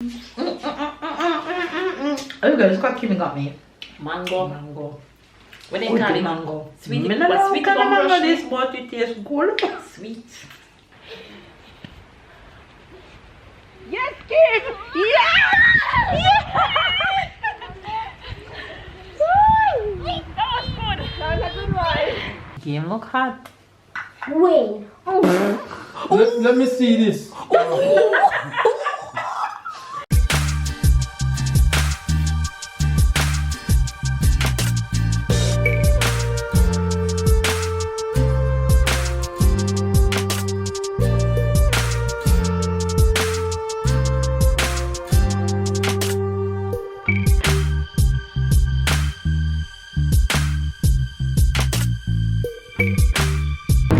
Oh, guys, what Kimmy got me? Mango. Mango. What they call it? Mango. Sweet. I What sweet kind of mango brush? this, but it tastes good. Sweet. Yes, Kim! Yeah! That was good. That was a good one. Kim, look hot. Wait. Let me see this.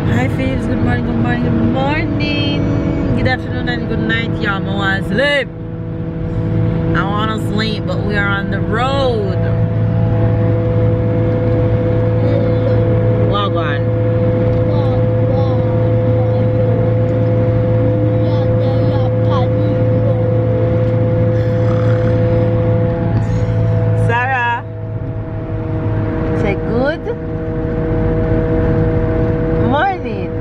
Hi Faves, good morning, good morning, good morning. Good afternoon and good night, y'all. I want to sleep. I want to sleep, but we are on the road. Log on. Sarah, say good morning.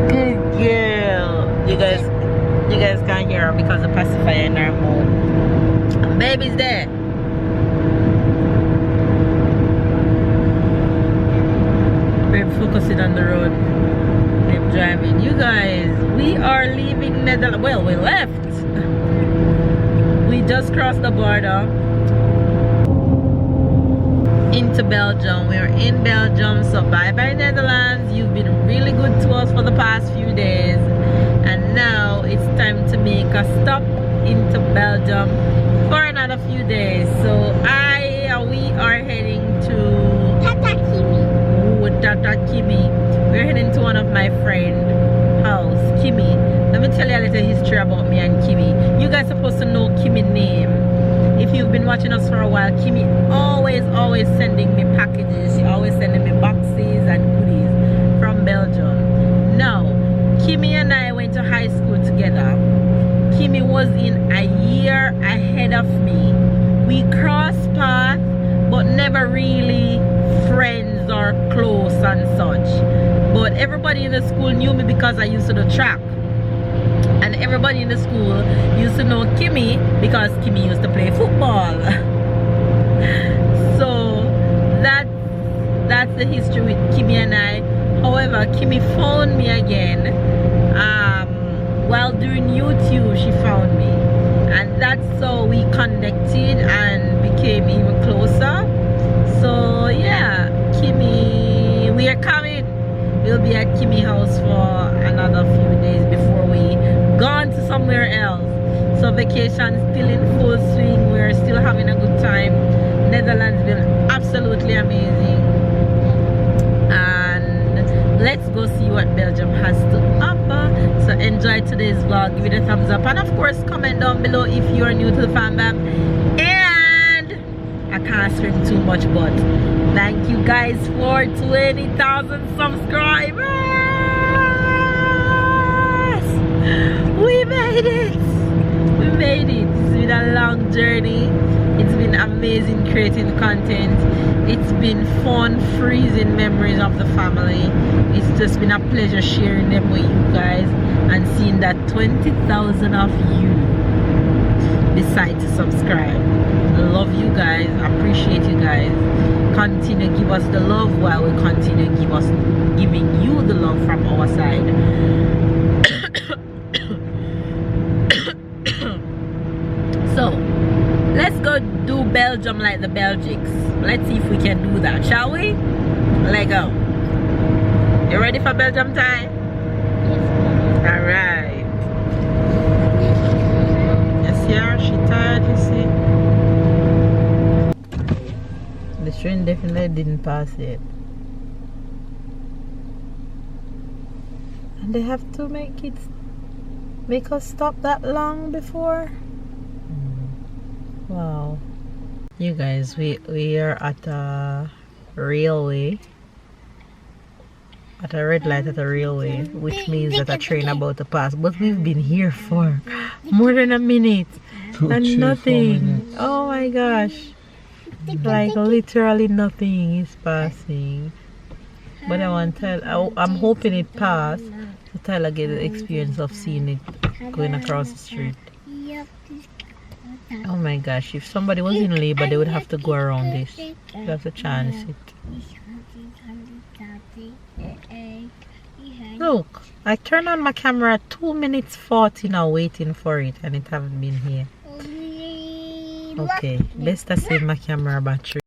Good girl. You guys can't hear her because the pacifier in her mouth. And baby's there. We're focusing on the road. We're driving. You guys, we are leaving Netherlands. Well, we left. We just crossed the border into Belgium. We're in Belgium, so bye bye Netherlands. You've been really good to us for the past few days, and now it's time to make a stop into Belgium for another few days. So we are heading to Tata Kimi. Tata Kimi. We're heading to one of my friend's house, Kimi. Let me tell you a little history about me and Kimi. You guys supposed to know Kimi's name. If you've been watching us for a while, Kimi always sending me packages. She always sending me boxes and goodies from Belgium. Now, Kimi and I went to high school together. Kimi was in a year ahead of me. We crossed paths, but never really friends or close and such. But everybody in the school knew me because I used to do track. And everybody in the school used to know Kimi because Kimi used to play football. So that's the history with Kimi and I. However, Kimi found me again while doing YouTube. She found me, and that's how we connected and became even closer. So yeah, Kimi, we are coming. We'll be at Kimi house for another few days before we gone to somewhere else. So vacation still in full swing. We're still having a good time. Netherlands been absolutely amazing, and let's go see what Belgium has to offer. So enjoy today's vlog, give it a thumbs up, and of course comment down below if you are new to the fan bam. And I can't scream too much, but thank you guys for 20,000 subscribers. We made it. We made it. It's been a long journey. It's been amazing creating content. It's been fun freezing memories of the family. It's just been a pleasure sharing them with you guys and seeing that 20,000 of you decide to subscribe. Love you guys, appreciate you guys. Continue give us the love while we continue giving you the love from our side. So let's go do Belgium like the Belgics. Let's see if we can do that, shall we? Let go. You ready for Belgium time? All right. Yes, yeah, she tired, you see. The train definitely didn't pass it. And they have to make us stop that long before. Wow. You guys, we are at a railway. at a red light at a railway, which means that a train about to pass. But we've been here for more than a minute and nothing. Oh my gosh. Like literally nothing is passing. But I want to tell, I'm hoping it passed so Tyler get the experience of seeing it going across the street. Oh my gosh, if somebody was in labor, they would have to go around this. You have to chance it. Look, I turned on my camera 2 minutes 40 now waiting for it and it haven't been here. Okay, best to save my camera battery.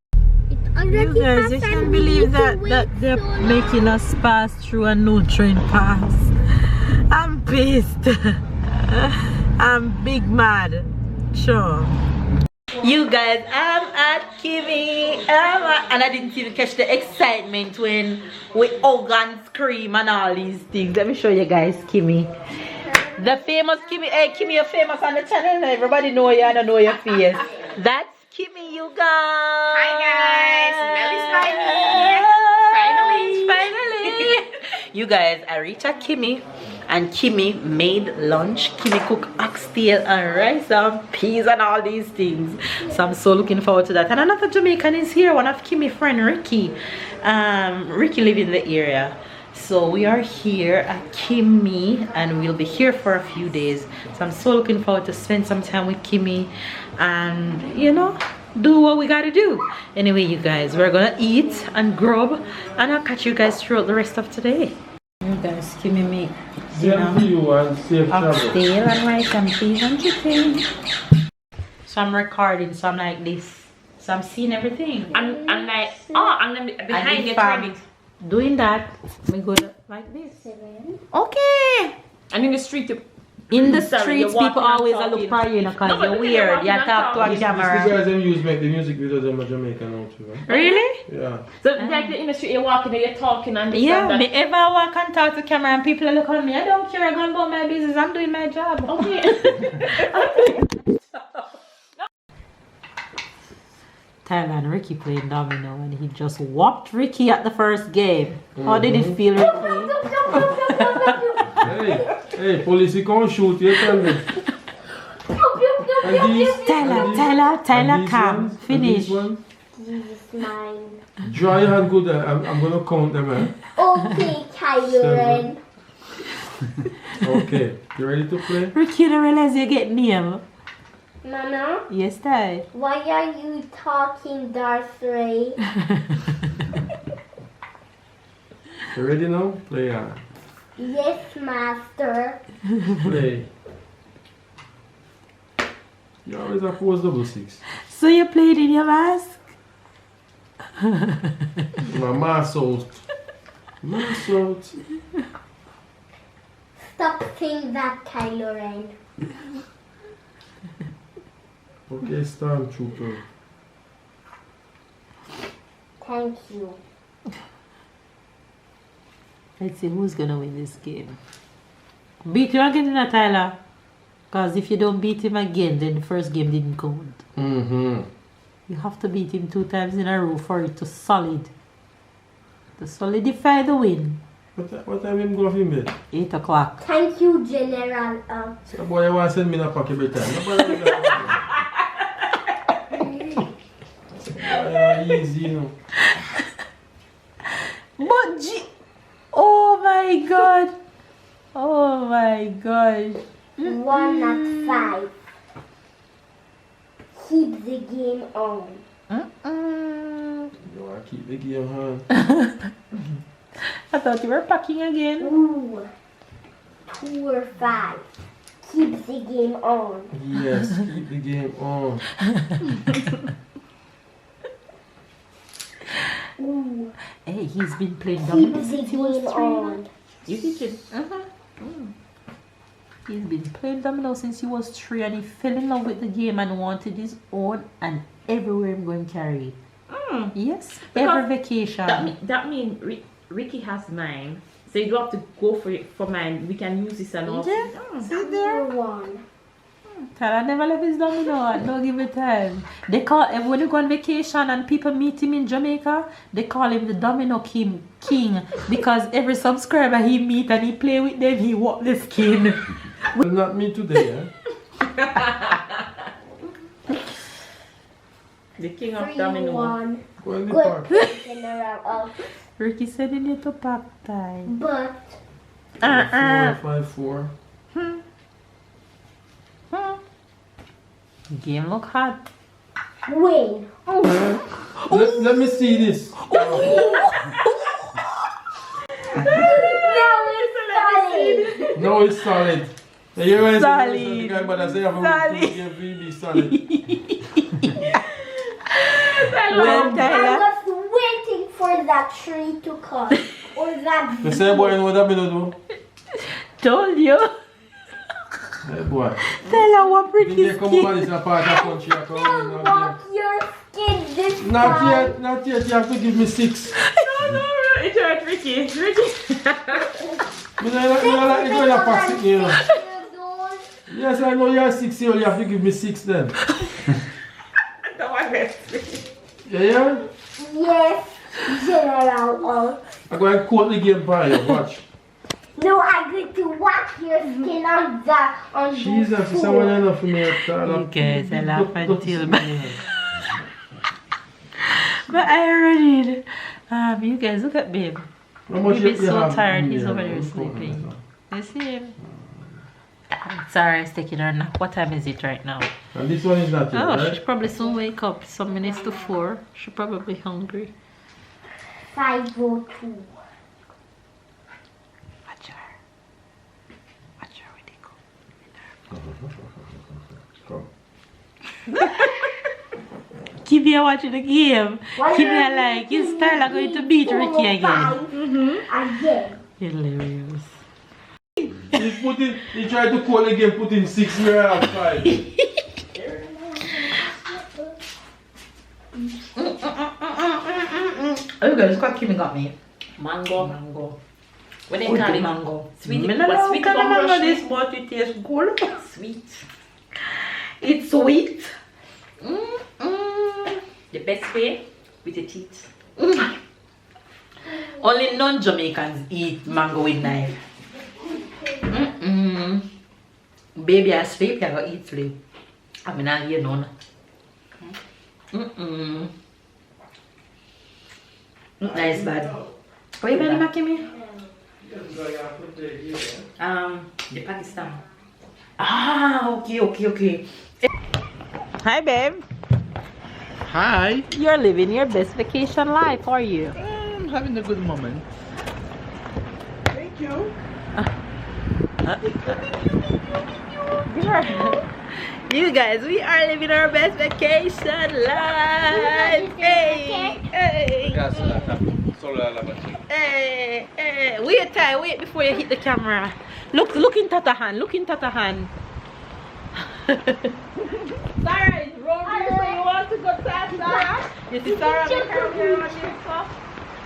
You guys, you can't believe that they're making us pass through a no train pass. I'm pissed. I'm big mad. Sure. You guys, I'm at Kimi. And I didn't even catch the excitement when we hug and scream and all these things. Let me show you guys Kimi. The famous Kimi. Hey Kimi, you're famous on the channel. Everybody know you, I don't know your face. That's Kimi, you guys. Hi guys, Melly's Finally. You guys, I reached at Kimi and Kimi made lunch. Kimi cooked oxtail and rice and peas and all these things. So I'm so looking forward to that. And another Jamaican is here, one of Kimi's friend Ricky. Ricky lives in the area. So we are here at Kimi and we'll be here for a few days. So I'm so looking forward to spend some time with Kimi and, you know, do what we gotta do. Anyway, you guys, we're gonna eat and grub and I'll catch you guys throughout the rest of today. You guys, Kimi make oxtail and rice and peas and chicken. So I'm recording, so I'm like this. So I'm seeing everything. I'm like, oh, I'm behind you trying it. Doing that, we go like this. Okay. And in the street, in the sorry, streets, you're people walking and always look talking. for you, because No, but you're when you're weird. walking You and talk to a talking. The camera. guys them use make the music videos them a Jamaican now too, right? Really? Yeah. So like in the street, you're walking and you're talking and this Yeah, and that. me ever walk and talk to camera and people look at me. I don't care, I'm going about my business. I'm doing my job. Okay. Tyler and Ricky played domino and he just whopped Ricky at the first game. How did it feel, Ricky? Hey, police can't shoot you, tell me. And these, Tyler, calm. ones, and Finish. these ones? This is mine. Dry your hand good. I'm gonna count them, eh? Okay, Kyron. Okay, you ready to play? Ricky, you don't realize you get name. Mama, Yes, Ty. why are you talking Darth Ray? You ready now? Play on. Yes, master. Play. You always have pose double six. So you played in your mask? My mask out. Mask out. Stop saying that, Kylo Ren. Okay, Stormtrooper. Thank you. Let's see who's gonna win this game. Beat you again, Tyler. Because if you don't beat him again, then the first game didn't count. Mm-hmm. You have to beat him 2 times in a row for it to solidify the win. What time him go for bed? 8 o'clock. Thank you, General. So boy, you want to send me in a pack every time. Nobody will get easy, you know. But oh my god. Oh my gosh. 1 at 5. Keep the game on. You want to keep the game on. I thought you were packing again. Ooh. 2 or 5. Keep the game on. Yes, keep the game on. Ooh. Hey, he's been playing Keep dominoes the since he was game 3. on. You teach him. He's been playing dominoes since he was 3 and he fell in love with the game and wanted his own, and everywhere I'm going to carry it. Yes, Because every vacation. That means Ricky has mine. So you don't have to go for mine. We can use this and all. Yeah, see there. Number 1. Tyler never left his domino. Don't give it time. They call when you go on vacation and people meet him in Jamaica, they call him the Domino King because every subscriber he meet and he play with them, he walk the skin. Well, not me today, eh? The king of 3, domino. 1. Go in the Good park. general of. Ricky said he need to pack time. But 4, 5, 4. Game look hot. win. Let me see this. Now it's solid. No, it's solid. You guys Solid. but I say I'm really solid. Well, I Tyler. was waiting for that tree to come. Or that The same boy know what I'm gonna do. Told you. Hey boy. Tyler, what Did Ricky they come skin. over this part of country? I come in, will walk your skin this Not time. yet, not yet. You have to give me 6. No, it's hurt Ricky. Ricky. I like it when you pass it, you know. Yes, I know you are 6 here. You have to give me 6 then. Don't worry. Yeah? Yes, General of. I'm going to quote the game by you. Watch. No, I'm going to wash your skin on the Jesus, floor. someone enough for me. You guys, I laugh until but I already you guys look at babe. How much Baby's you so have tired, in he's there? over there sleeping. You see him? Sarah's taking her nap. What time is it right now? And this one is not yet, Oh, right? she probably soon wake up. Some minutes to 4. She probably hungry. 502. Watch her. Watch her when they come. Come. Kimmy are watching the game. Kimmy are like, is Tyler going to beat Ricky again? Again. Hilarious. He tried to call again, put in 6 where I have 5. Oh guys, look what Kimmy got me. Mango. Mango. What they Good call it? mango. Sweet. Me What not sweet kind of gum mango brush this, me? but it tastes good. Sweet. It's sweet. The best way with the teeth. Only non-Jamaicans eat mango with knife. Baby asleep, you go eat sleep. I mean, I hear none. Nice bad. What you been making me? The Pakistan. Ah, okay. Hi, babe. Hi, You're living your best vacation life, are you? I'm having a good moment. Thank you. You guys, we are living our best vacation life. Hey. Wait, Ty, wait before you hit the camera. Look in Tata hand. Look in Tata hand. Sarah is rolling, so you want to go to Sarah? You see Sarah make her wear on this stuff?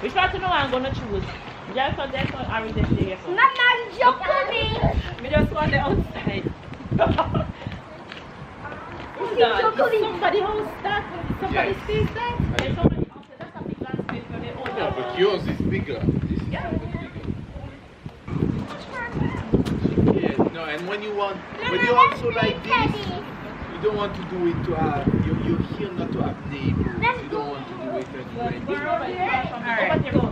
Which one to know I'm gonna choose? Just on this one, or this day. Mama, you're coming. We just want the outside. Who's that? Is somebody else that? Somebody stays there? There's somebody outside. That's a big land space for the owner. Yeah, but yours is bigger. This is Yeah. bigger. Yeah, no, and when you also like this, you don't want to do it to have, you're here not to have neighbors. You don't want to do it anyway. Yeah.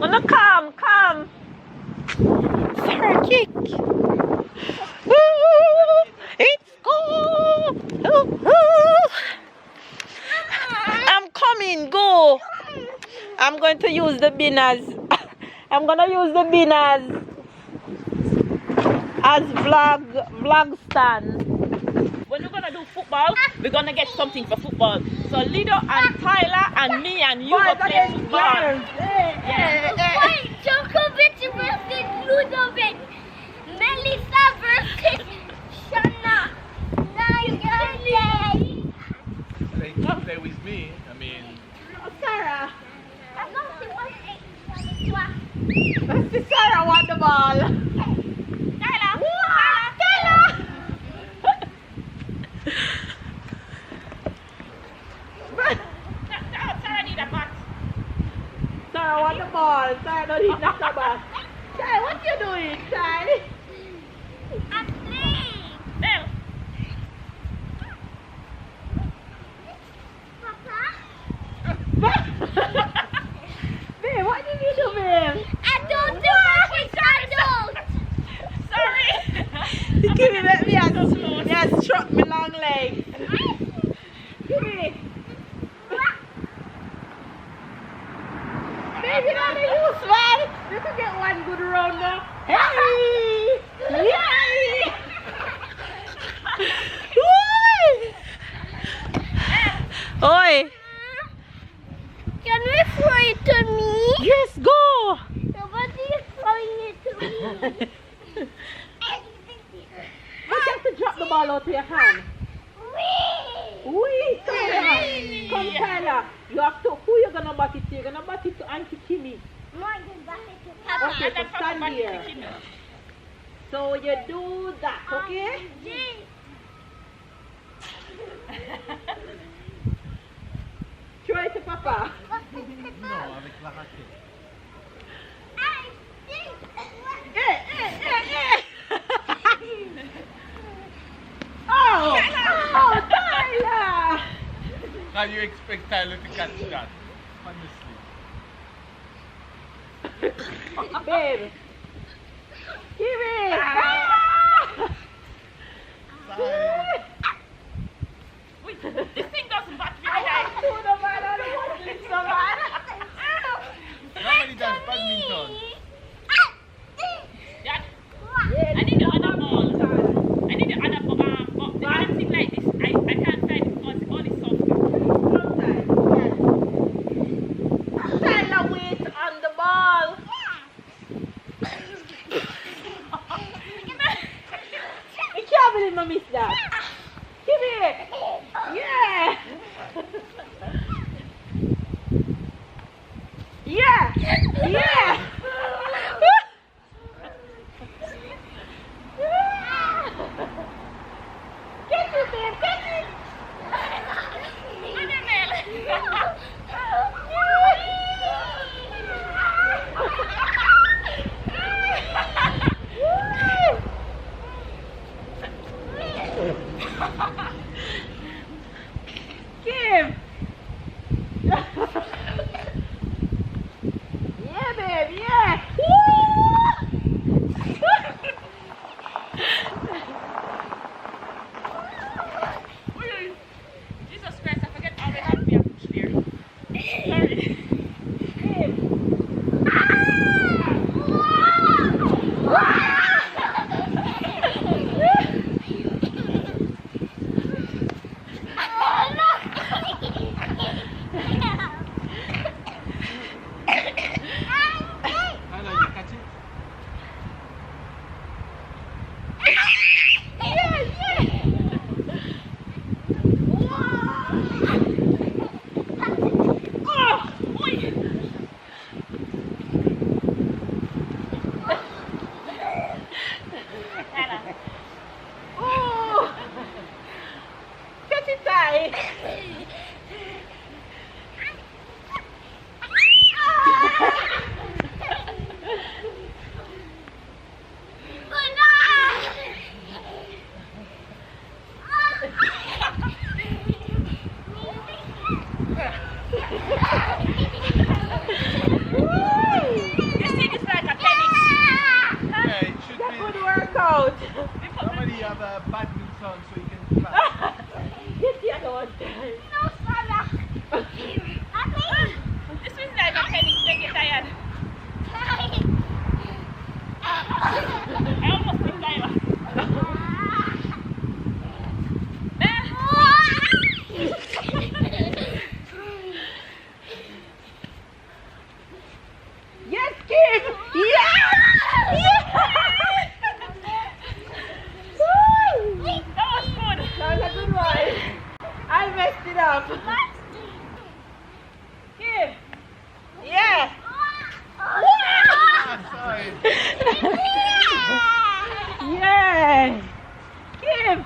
Oh no, come. Sarah, kick. Woo! It's cool. I'm coming, go. I'm going to use the bin as vlog stand. When we're gonna do football, we're gonna get something for football. So Lido and Tyler and me and you go play football. Wait, Djokovic versus Ludovic. Melissa versus Shanna. They play with me. I mean, Sarah. I'm not the one. Sarah won the ball. Tyler. Sabbath. Child, what you doing, child? I'm playing. Bell. Papa? Babe, what did you do, babe? I don't do it. I don't. Sorry. Give me that. Me has struck me long leg. Give me. Baby, not the use, man. You can get one good round now. Hey! Yay! Oi! Can we throw it to me? Yes, go! Nobody is throwing it to me. You have to drop the ball out of your hand. Wee, Tyler. Come, Tyler. You have to. Who you gonna bat it to? You're gonna bat it to Auntie Kimmy. Okay, so stand here. So you do that, okay? Throw it to Papa. Non, avec la raquette. Oh, Tyler! How you expect Tyler to catch that? Honestly. Babe. Kimmy! Sorry. This thing doesn't bat me. I don't know, man. I don't want to do so bad. Nobody does badminton. Dad, Yeah, I need the other ball. I need the other ball. But the other thing like this, I can't find it because it's only soft. Tyler, wait on the ball. I can't believe I missed that. Give it. Yeah. Yeah. Yeah. Catch it, babe. Catch it. Kim. Yeah, babe. Yeah. Jesus Christ, I forget how they have me a push there. Sorry. Kim. Tyler, you catch it? Oh. Catch it tight. This thing is like a tennis. Yeah, it should That be. would work out. Somebody have a badminton so you can play. Get the other one. This is like a tennis. They get tired. I almost think Tyler. Yes, Kim! Yes! Yes! Woo! That was good. That was a good one. I messed it up. Kim! Yeah! Ah, sorry. Yeah! Kim!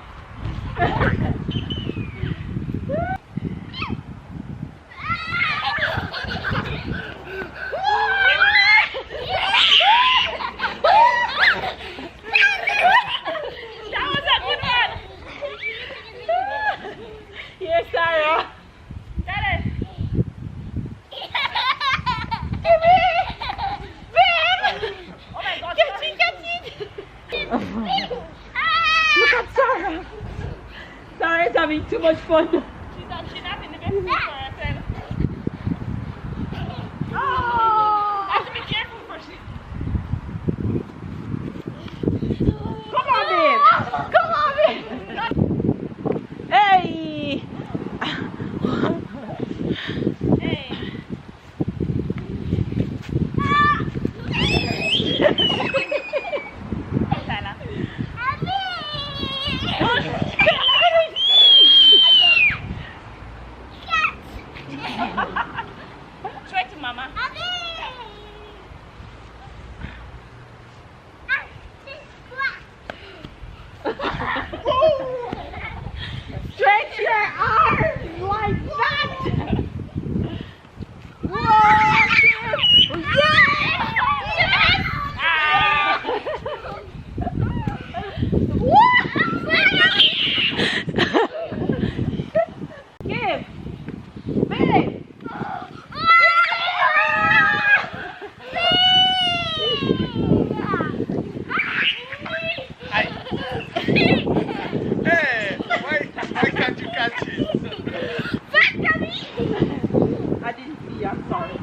Sorry, it's having too much fun. She's not in the best mood for herself. Oh! I have to be careful for she. Come on, babe. Come on, babe. Hey. Hey. Tyler. Try to mama. Stretch your arms like that. Give. Babe. Hey, why can't you catch it? I didn't see you, I'm sorry.